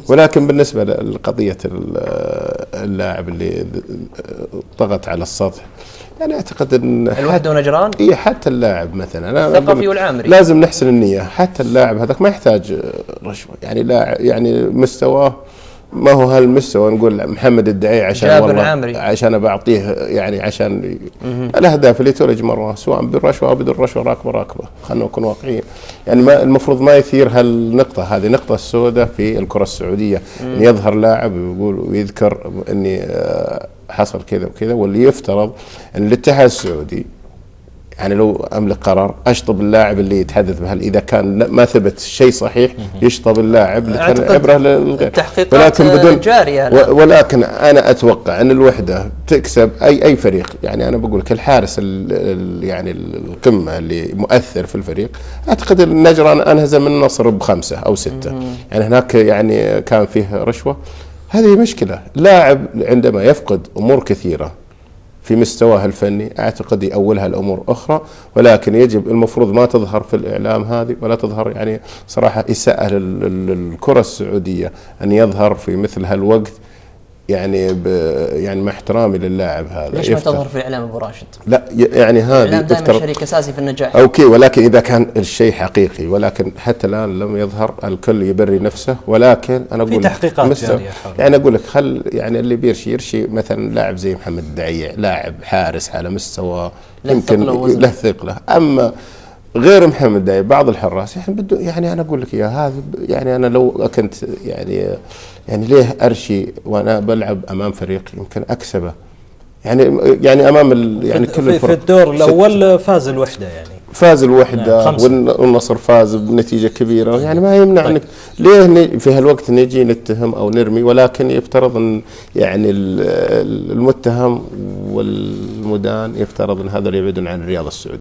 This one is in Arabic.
ولكن بالنسبة لقضية اللاعب اللي ضغط على السطح، يعني اعتقد ان الوحدة ونجران حتى اللاعب مثلا الثقفي والعامري لازم نحسن النية. حتى اللاعب هذاك ما يحتاج رشوة، يعني لاعب يعني مستواه ما هو هالمستوى نقول محمد الدعي عشان والله عامري عشان بعطيه يعني عشان الاهداف اللي تولج مره سواء بالرشوه او بدون رشوه راكبه خلينا نكون واقعيين. يعني ما المفروض ما يثير هالنقطه، هذه نقطه سوداء في الكره السعوديه، ان يظهر لاعب ويقول ويذكر اني حصل كذا وكذا، واللي يفترض ان الاتحاد السعودي يعني لو املك قرار اشطب اللاعب اللي يتحدث بهال، اذا كان ما ثبت شيء صحيح يشطب اللاعب اللي كان عبره للغير. التحقيقات بدون جاريه ولكن انا اتوقع ان الوحده تكسب اي فريق. يعني انا بقول لك الحارس يعني القمه اللي مؤثر في الفريق، اعتقد النجران انهزم من النصر ب5 أو 6. يعني هناك يعني كان فيه رشوه، هذه مشكله. لاعب عندما يفقد امور كثيره في مستواه الفني اعتقد يأولها الامور اخرى، ولكن يجب المفروض ما تظهر في الاعلام هذه ولا تظهر. يعني صراحه اساءه للكره السعوديه ان يظهر في مثل هالوقت، يعني يعني مع احترامي لللاعب هذا. ليش ما تظهر في الاعلام ابو راشد؟ لا يعني هذه الاعلام دائما شريك اساسي في النجاح. اوكي، ولكن اذا كان الشيء حقيقي، ولكن حتى الان لم يظهر، الكل يبري نفسه. ولكن انا اقول في تحقيقات جاريه، يعني اقول لك يعني اللي يرشي مثلا لاعب زي محمد الدعيع، لاعب حارس على مستوى يمكن له ثقله. اما غير محمد الدعيع بعض الحراس يعني انا اقول لك يا هذا، يعني انا لو كنت يعني ليه ارشي وانا بلعب امام فريق يمكن اكسبه، يعني امام يعني كل في الدور الاول فاز الوحده، يعني فاز الوحده والنصر فاز بنتيجه كبيره. يعني ما يمنع انك ليه في هالوقت نجي نتهم او نرمي، ولكن يفترض ان يعني المتهم والمدان يفترض ان هذول يبعدون عن الرياضه السعوديه.